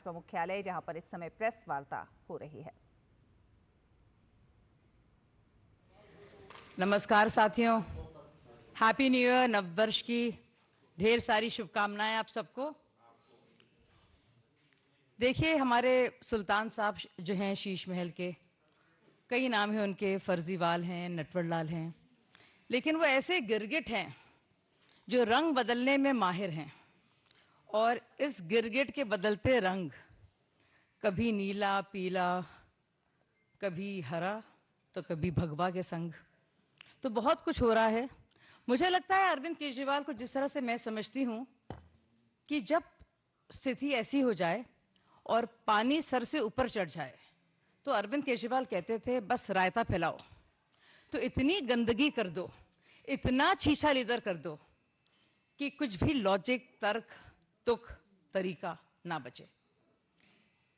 भाजपा मुख्यालय, जहां पर इस समय प्रेस वार्ता हो रही है। नमस्कार साथियों, हैप्पी न्यू ईयर। नववर्ष की ढेर सारी शुभकामनाएं आप सबको। देखिए, हमारे सुल्तान साहब जो हैं शीश महल के, कई नाम हैं उनके, फर्जीवाल हैं, नटवरलाल हैं, लेकिन वो ऐसे गिरगिट हैं जो रंग बदलने में माहिर हैं। और इस गिरगिट के बदलते रंग, कभी नीला पीला, कभी हरा, तो कभी भगवा के संग, तो बहुत कुछ हो रहा है। मुझे लगता है अरविंद केजरीवाल को, जिस तरह से मैं समझती हूँ, कि जब स्थिति ऐसी हो जाए और पानी सर से ऊपर चढ़ जाए, तो अरविंद केजरीवाल कहते थे बस रायता फैलाओ। तो इतनी गंदगी कर दो, इतना छीछा लीदर कर दो कि कुछ भी लॉजिक, तर्क, तुक, तरीका ना बचे।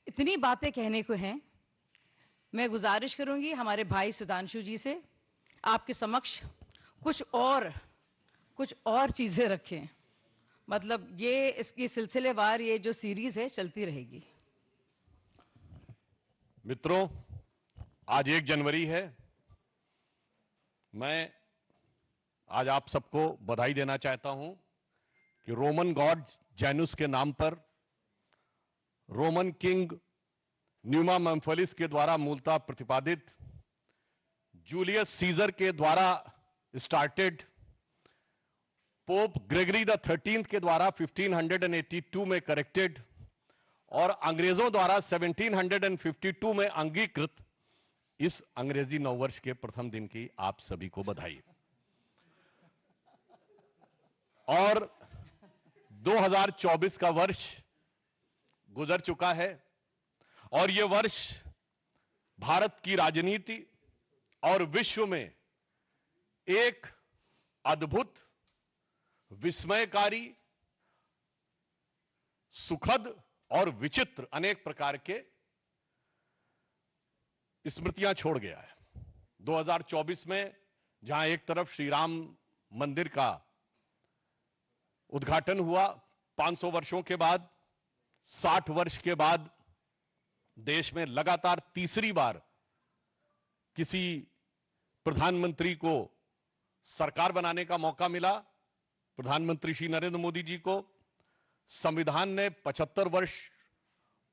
इतनी बातें कहने को हैं। मैं गुजारिश करूंगी हमारे भाई सुधांशु जी से, आपके समक्ष कुछ और चीजें रखें। मतलब ये इसकी सिलसिलेवार ये जो सीरीज है चलती रहेगी। मित्रों, आज 1 जनवरी है। मैं आज आप सबको बधाई देना चाहता हूं कि रोमन गॉड जैनुस के नाम पर रोमन किंग न्यूमा मेम्फिलिस के द्वारा मूलतः प्रतिपादित, जूलियस सीजर के द्वारा started, pope Gregory the 13th के द्वारा 1582 में करेक्टेड और अंग्रेजों द्वारा 1752 में अंगीकृत इस अंग्रेजी नववर्ष के प्रथम दिन की आप सभी को बधाई। और 2024 का वर्ष गुजर चुका है और यह वर्ष भारत की राजनीति और विश्व में एक अद्भुत, विस्मयकारी, सुखद और विचित्र अनेक प्रकार के स्मृतियां छोड़ गया है। 2024 में जहां एक तरफ श्री राम मंदिर का उद्घाटन हुआ 500 वर्षों के बाद, 60 वर्ष के बाद देश में लगातार तीसरी बार किसी प्रधानमंत्री को सरकार बनाने का मौका मिला। प्रधानमंत्री श्री नरेंद्र मोदी जी को संविधान ने 75 वर्ष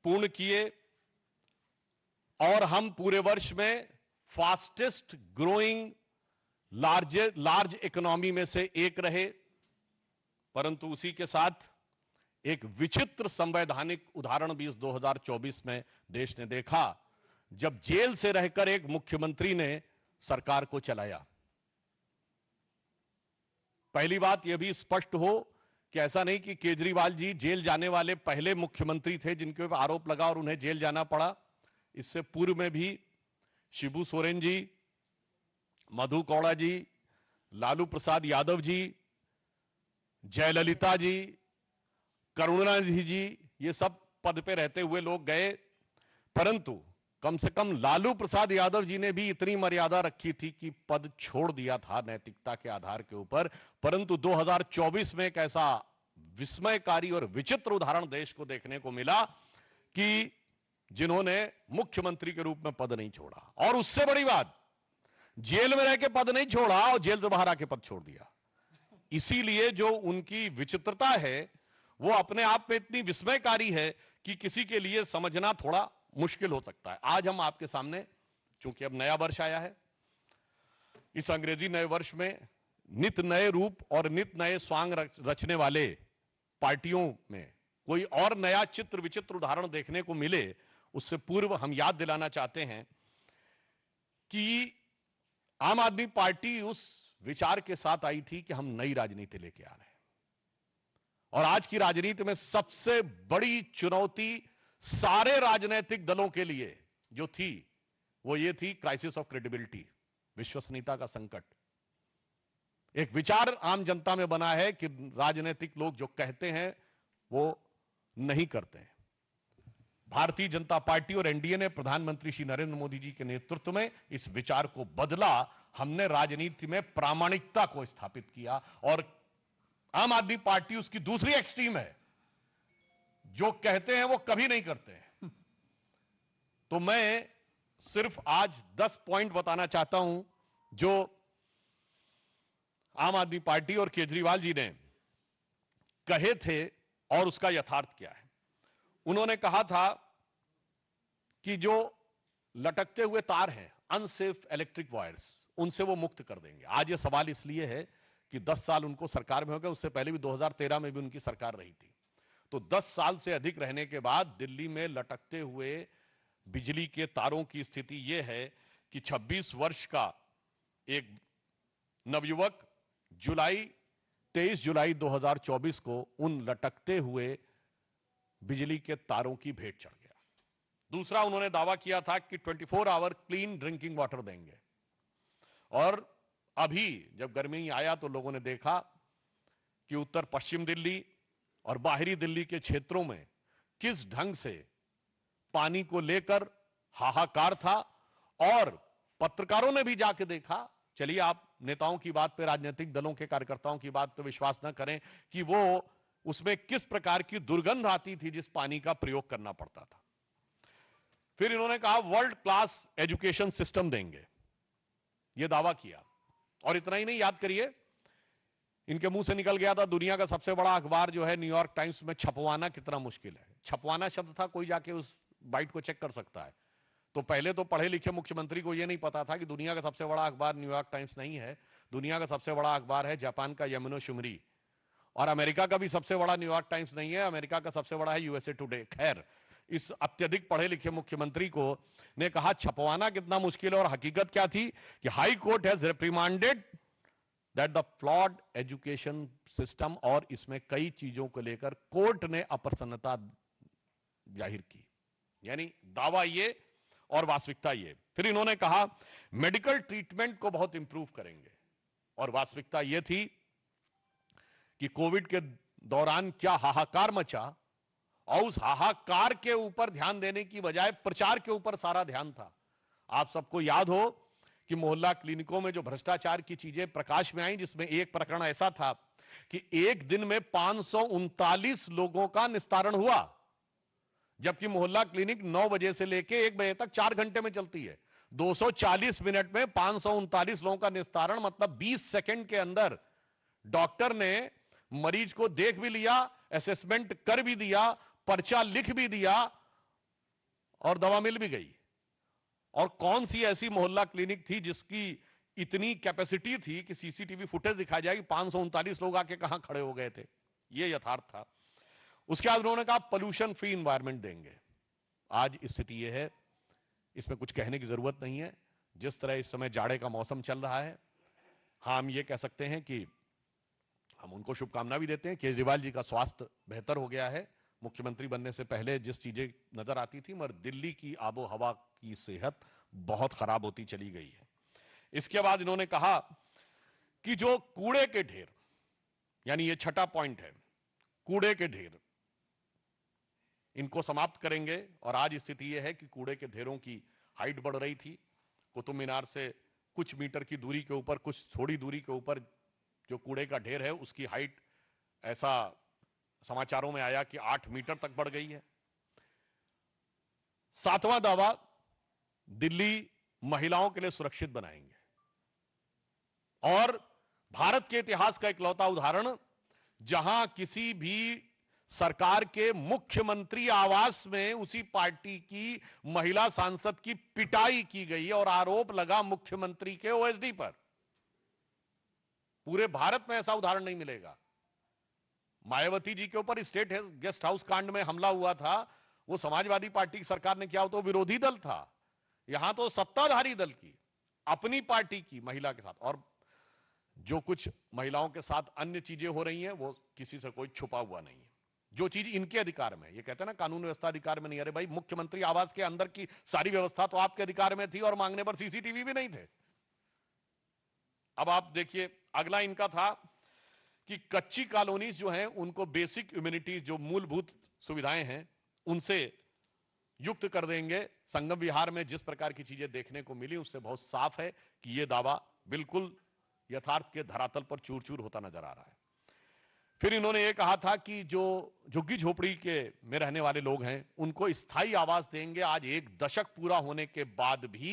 पूर्ण किए और हम पूरे वर्ष में फास्टेस्ट ग्रोइंग लार्ज इकोनॉमी में से एक रहे। परंतु उसी के साथ एक विचित्र संवैधानिक उदाहरण भी इस 2024 में देश ने देखा, जब जेल से रहकर एक मुख्यमंत्री ने सरकार को चलाया। पहली बात यह भी स्पष्ट हो कि ऐसा नहीं कि केजरीवाल जी जेल जाने वाले पहले मुख्यमंत्री थे जिनके ऊपर आरोप लगा और उन्हें जेल जाना पड़ा। इससे पूर्व में भी शिबू सोरेन जी, मधु कौड़ा जी, लालू प्रसाद यादव जी, जयललिता जी, करुणानिधि जी, ये सब पद पे रहते हुए लोग गए। परंतु कम से कम लालू प्रसाद यादव जी ने भी इतनी मर्यादा रखी थी कि पद छोड़ दिया था नैतिकता के आधार के ऊपर। परंतु 2024 में एक ऐसा विस्मयकारी और विचित्र उदाहरण देश को देखने को मिला कि जिन्होंने मुख्यमंत्री के रूप में पद नहीं छोड़ा, और उससे बड़ी बात, जेल में रह के पद नहीं छोड़ा और जेल से बाहर आके पद छोड़ दिया। इसीलिए जो उनकी विचित्रता है वो अपने आप में इतनी विस्मयकारी है कि किसी के लिए समझना थोड़ा मुश्किल हो सकता है। आज हम आपके सामने, चूंकि अब नया वर्ष आया है, इस अंग्रेजी नए वर्ष में नित नए रूप और नित नए स्वांग रचने वाले पार्टियों में कोई और नया चित्र विचित्र उदाहरण देखने को मिले, उससे पूर्व हम याद दिलाना चाहते हैं कि आम आदमी पार्टी उस विचार के साथ आई थी कि हम नई राजनीति लेके आ रहे हैं। और आज की राजनीति में सबसे बड़ी चुनौती सारे राजनीतिक दलों के लिए जो थी वो ये थी क्राइसिस ऑफ क्रेडिबिलिटी, विश्वसनीयता का संकट। एक विचार आम जनता में बना है कि राजनीतिक लोग जो कहते हैं वो नहीं करते हैं। भारतीय जनता पार्टी और एनडीए ने प्रधानमंत्री श्री नरेंद्र मोदी जी के नेतृत्व में इस विचार को बदला। हमने राजनीति में प्रामाणिकता को स्थापित किया और आम आदमी पार्टी उसकी दूसरी एक्सट्रीम है। जो कहते हैं वो कभी नहीं करते हैं। तो मैं सिर्फ आज 10 पॉइंट बताना चाहता हूं जो आम आदमी पार्टी और केजरीवाल जी ने कहे थे और उसका यथार्थ क्या है। उन्होंने कहा था कि जो लटकते हुए तार हैं, अनसेफ इलेक्ट्रिक वायर्स, उनसे वो मुक्त कर देंगे। आज ये सवाल इसलिए है कि 10 साल उनको सरकार में हो गए, उससे पहले भी 2013 में भी उनकी सरकार रही थी। तो 10 साल से अधिक रहने के बाद दिल्ली में लटकते हुए बिजली के तारों की स्थिति यह है कि 26 वर्ष का एक नवयुवक 23 जुलाई 2024 को उन लटकते हुए बिजली के तारों की भेंट चढ़ गया। दूसरा, उन्होंने दावा किया था कि 24 आवर क्लीन ड्रिंकिंग वाटर देंगे, और अभी जब गर्मी आया तो लोगों ने देखा कि उत्तर पश्चिम दिल्ली और बाहरी दिल्ली के क्षेत्रों में किस ढंग से पानी को लेकर हाहाकार था। और पत्रकारों ने भी जाके देखा। चलिए, आप नेताओं की बात पे, राजनीतिक दलों के कार्यकर्ताओं की बात पे विश्वास न करें कि वो उसमें किस प्रकार की दुर्गंध आती थी जिस पानी का प्रयोग करना पड़ता था। फिर इन्होंने कहा वर्ल्ड क्लास एजुकेशन सिस्टम देंगे, यह दावा किया। और इतना ही नहीं, याद करिए, इनके मुंह से निकल गया था दुनिया का सबसे बड़ा अखबार जो है न्यूयॉर्क टाइम्स में छपवाना कितना मुश्किल है। छपवाना शब्द था, कोई जाके उस बाइट को चेक कर सकता है। तो पहले तो पढ़े लिखे मुख्यमंत्री को यह नहीं पता था कि दुनिया का सबसे बड़ा अखबार न्यूयॉर्क टाइम्स नहीं है, दुनिया का सबसे बड़ा अखबार है जापान का यमुनो शिमरी, और अमेरिका का भी सबसे बड़ा न्यूयॉर्क टाइम्स नहीं है, अमेरिका का सबसे बड़ा है यूएसए टुडे। खैर, इस अत्यधिक पढ़े लिखे मुख्यमंत्री को ने कहा छपवाना कितना मुश्किल है, और हकीकत क्या थी कि high court has reprimanded that the flawed education system, और इसमें कई चीजों को लेकर कोर्ट ने अप्रसन्नता जाहिर की। यानी दावा ये और वास्तविकता ये। फिर इन्होंने कहा मेडिकल ट्रीटमेंट को बहुत इंप्रूव करेंगे, और वास्तविकता ये थी कि कोविड के दौरान क्या हाहाकार मचा, और उस हाहाकार के ऊपर ध्यान देने की बजाय प्रचार के ऊपर सारा ध्यान था। आप सबको याद हो कि मोहल्ला क्लिनिकों में जो भ्रष्टाचार की चीजें प्रकाश में आई, जिसमें एक प्रकरण ऐसा था कि एक दिन में 539 लोगों का निस्तारण हुआ, जबकि मोहल्ला क्लिनिक 9 बजे से लेकर 1 बजे तक 4 घंटे में चलती है। 240 मिनट में 539 लोगों का निस्तारण, मतलब 20 सेकंड के अंदर डॉक्टर ने मरीज को देख भी लिया, असेसमेंट कर भी दिया, पर्चा लिख भी दिया, और दवा मिल भी गई। और कौन सी ऐसी मोहल्ला क्लिनिक थी जिसकी इतनी कैपेसिटी थी कि सीसीटीवी फुटेज दिखाई जाएगी 539 लोग आके कहां खड़े हो गए थे। यह यथार्थ था। उसके बाद उन्होंने कहा पोल्यूशन फ्री एनवायरनमेंट देंगे। आज स्थिति यह है, इसमें कुछ कहने की जरूरत नहीं है। जिस तरह इस समय जाड़े का मौसम चल रहा है, हाँ, हम ये कह सकते हैं कि हम उनको शुभकामना भी देते हैं। केजरीवाल जी का स्वास्थ्य बेहतर हो गया है। मुख्यमंत्री बनने से पहले जिस चीजें नजर आती थी, मगर दिल्ली की आबो हवा की सेहत बहुत खराब होती चली गई है। इसके बाद इन्होंने कहा कि जो कूड़े के ढेर, यानी ये छठा पॉइंट है, कूड़े के ढेर, इनको समाप्त करेंगे। और आज स्थिति यह है कि कूड़े के ढेरों की हाइट बढ़ रही थी। कुतुब मीनार से कुछ मीटर की दूरी के ऊपर, कुछ थोड़ी दूरी के ऊपर जो कूड़े का ढेर है, उसकी हाइट, ऐसा समाचारों में आया कि 8 मीटर तक बढ़ गई है। 7वां दावा, दिल्ली महिलाओं के लिए सुरक्षित बनाएंगे। और भारत के इतिहास का इकलौता उदाहरण, जहां किसी भी सरकार के मुख्यमंत्री आवास में उसी पार्टी की महिला सांसद की पिटाई की गई और आरोप लगा मुख्यमंत्री के ओएसडी पर। पूरे भारत में ऐसा उदाहरण नहीं मिलेगा। मायावती जी के ऊपर स्टेट गेस्ट हाउस कांड में हमला हुआ था, वो समाजवादी पार्टी की सरकार ने किया, हो तो विरोधी दल था। यहां तो सत्ताधारी दल की, अपनी पार्टी की महिला के साथ। और जो कुछ महिलाओं के साथ अन्य चीजें हो रही हैं, वो किसी से कोई छुपा हुआ नहीं है। जो चीज इनके अधिकार में, ये कहते हैं ना कानून व्यवस्था अधिकार में नहीं, अरे भाई, मुख्यमंत्री आवास के अंदर की सारी व्यवस्था तो आपके अधिकार में थी, और मांगने पर सीसीटीवी भी नहीं थे। अब आप देखिए, अगला इनका था कि कच्ची कॉलोनीज जो हैं, उनको बेसिक इम्यूनिटी, जो मूलभूत सुविधाएं हैं, उनसे युक्त कर देंगे। संगम विहार में जिस प्रकार की चीजें देखने को मिली, उससे बहुत साफ है कि यह दावा बिल्कुल यथार्थ के धरातल पर चूर चूर होता नजर आ रहा है। फिर इन्होंने ये कहा था कि जो झुग्गी झोपड़ी के में रहने वाले लोग हैं उनको स्थायी आवास देंगे। आज 1 दशक पूरा होने के बाद भी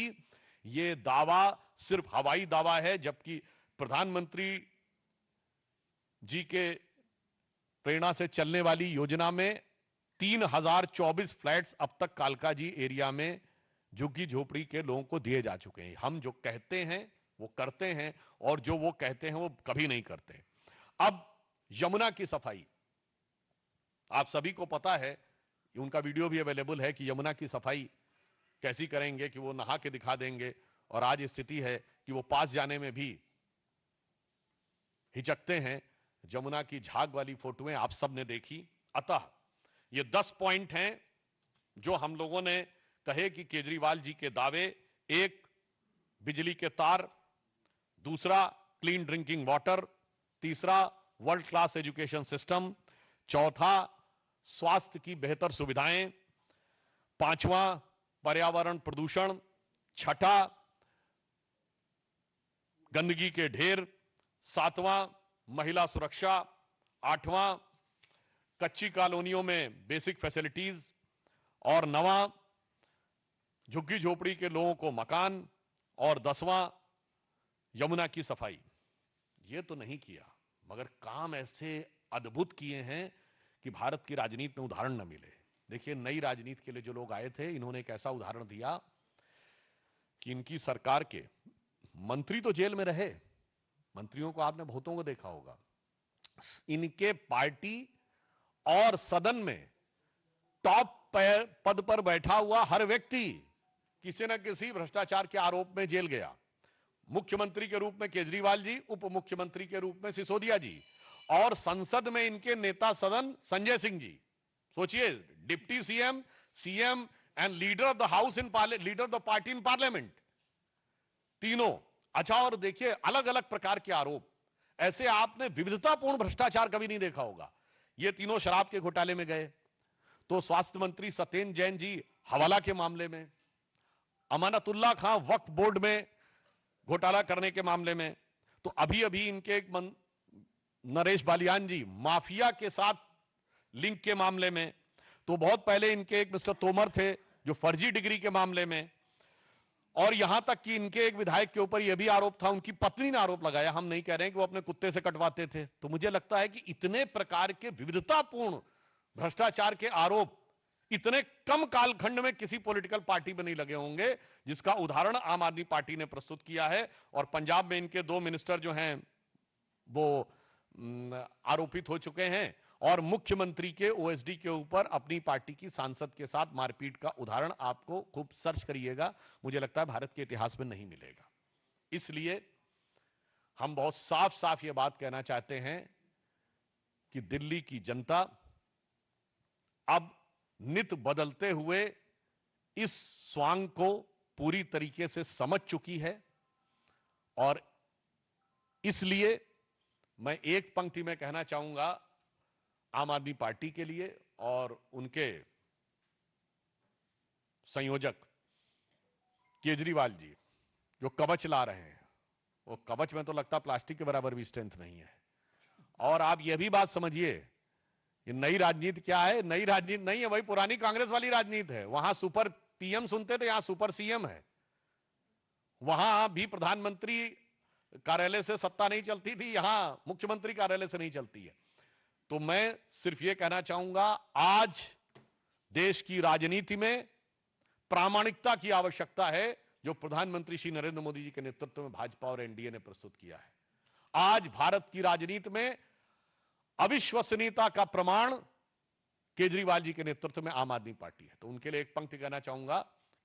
ये दावा सिर्फ हवाई दावा है, जबकि प्रधानमंत्री जी के प्रेरणा से चलने वाली योजना में 3024 फ्लैट्स अब तक कालकाजी एरिया में झुग्गी झोपड़ी के लोगों को दिए जा चुके हैं। हम जो कहते हैं वो करते हैं, और जो वो कहते हैं वो कभी नहीं करते। अब यमुना की सफाई, आप सभी को पता है, उनका वीडियो भी अवेलेबल है कि यमुना की सफाई कैसी करेंगे, कि वो नहा के दिखा देंगे। और आज स्थिति है कि वो पास जाने में भी हिचकते हैं। यमुना की झाग वाली फोटोएं आप सब ने देखी। अतः ये 10 पॉइंट हैं जो हम लोगों ने कहे कि केजरीवाल जी के दावे। 1, बिजली के तार, दूसरा क्लीन ड्रिंकिंग वाटर, तीसरा वर्ल्ड क्लास एजुकेशन सिस्टम, चौथा स्वास्थ्य की बेहतर सुविधाएं, पांचवा पर्यावरण प्रदूषण, छठा गंदगी के ढेर, सातवां महिला सुरक्षा, आठवां कच्ची कॉलोनियों में बेसिक फैसिलिटीज, और 9वां झुग्गी झोपड़ी के लोगों को मकान, और 10वां यमुना की सफाई। ये तो नहीं किया, मगर काम ऐसे अद्भुत किए हैं कि भारत की राजनीति में उदाहरण न मिले। देखिए, नई राजनीति के लिए जो लोग आए थे, इन्होंने एक ऐसा उदाहरण दिया कि इनकी सरकार के मंत्री तो जेल में रहे, मंत्रियों को आपने बहुतों को देखा होगा, इनके पार्टी और सदन में टॉप पद पर बैठा हुआ हर व्यक्ति किसी न किसी भ्रष्टाचार के आरोप में जेल गया। मुख्यमंत्री के रूप में केजरीवाल जी, उप मुख्यमंत्री के रूप में सिसोदिया जी, और संसद में इनके नेता सदन संजय सिंह जी। सोचिए, deputy CM, CM and leader of the house in leader of the party in parliament, तीनों। अच्छा, और देखिए अलग अलग प्रकार के आरोप, ऐसे आपने विविधतापूर्ण भ्रष्टाचार कभी नहीं देखा होगा। ये तीनों शराब के घोटाले में गए, तो स्वास्थ्य मंत्री सत्येंद्र जैन जी हवाला के मामले में, अमानतुल्लाह खां वक्फ बोर्ड में घोटाला करने के मामले में, तो अभी अभी इनके एक नरेश बालियान जी माफिया के साथ लिंक के मामले में, तो बहुत पहले इनके एक मिस्टर तोमर थे जो फर्जी डिग्री के मामले में, और यहां तक कि इनके एक विधायक के ऊपर यह भी आरोप था, उनकी पत्नी ने आरोप लगाया, हम नहीं कह रहे हैं कि वो अपने कुत्ते से कटवाते थे। तो मुझे लगता है कि इतने प्रकार के विविधतापूर्ण भ्रष्टाचार के आरोप इतने कम कालखंड में किसी पॉलिटिकल पार्टी में नहीं लगे होंगे, जिसका उदाहरण आम आदमी पार्टी ने प्रस्तुत किया है। और पंजाब में इनके 2 मिनिस्टर जो हैं वो आरोपित हो चुके हैं, और मुख्यमंत्री के ओएसडी के ऊपर अपनी पार्टी की सांसद के साथ मारपीट का उदाहरण आपको खूब सर्च करिएगा, मुझे लगता है भारत के इतिहास में नहीं मिलेगा। इसलिए हम बहुत साफ साफ ये बात कहना चाहते हैं कि दिल्ली की जनता अब नित बदलते हुए इस स्वांग को पूरी तरीके से समझ चुकी है, और इसलिए मैं एक पंक्ति में कहना चाहूंगा आम आदमी पार्टी के लिए और उनके संयोजक केजरीवाल जी जो कवच ला रहे हैं, वो कवच में तो लगता प्लास्टिक के बराबर भी स्ट्रेंथ नहीं है। और आप यह भी बात समझिए, ये नई राजनीति क्या है? नई राजनीति नहीं है, वही पुरानी कांग्रेस वाली राजनीति है। वहां सुपर पीएम सुनते थे, यहां सुपर सीएम है। वहां भी प्रधानमंत्री कार्यालय से सत्ता नहीं चलती थी, यहां मुख्यमंत्री कार्यालय से नहीं चलती है। तो मैं सिर्फ ये कहना चाहूंगा, आज देश की राजनीति में प्रामाणिकता की आवश्यकता है, जो प्रधानमंत्री श्री नरेंद्र मोदी जी के नेतृत्व में भाजपा और एनडीए ने प्रस्तुत किया है। आज भारत की राजनीति में अविश्वसनीयता का प्रमाण केजरीवाल जी के नेतृत्व में आम आदमी पार्टी है। तो उनके लिए एक पंक्ति कहना चाहूंगा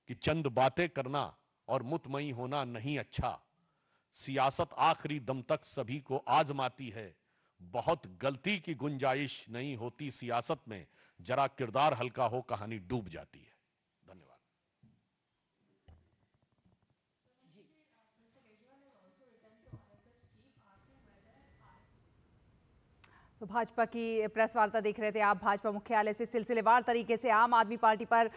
कि चंद बातें करना और मुतमई होना नहीं अच्छा, सियासत आखिरी दम तक सभी को आजमाती है, बहुत गलती की गुंजाइश नहीं होती सियासत में, जरा किरदार हल्का हो कहानी डूब जाती है। धन्यवाद। तो भाजपा की प्रेस वार्ता देख रहे थे आप। भाजपा मुख्यालय से सिलसिलेवार तरीके से आम आदमी पार्टी पर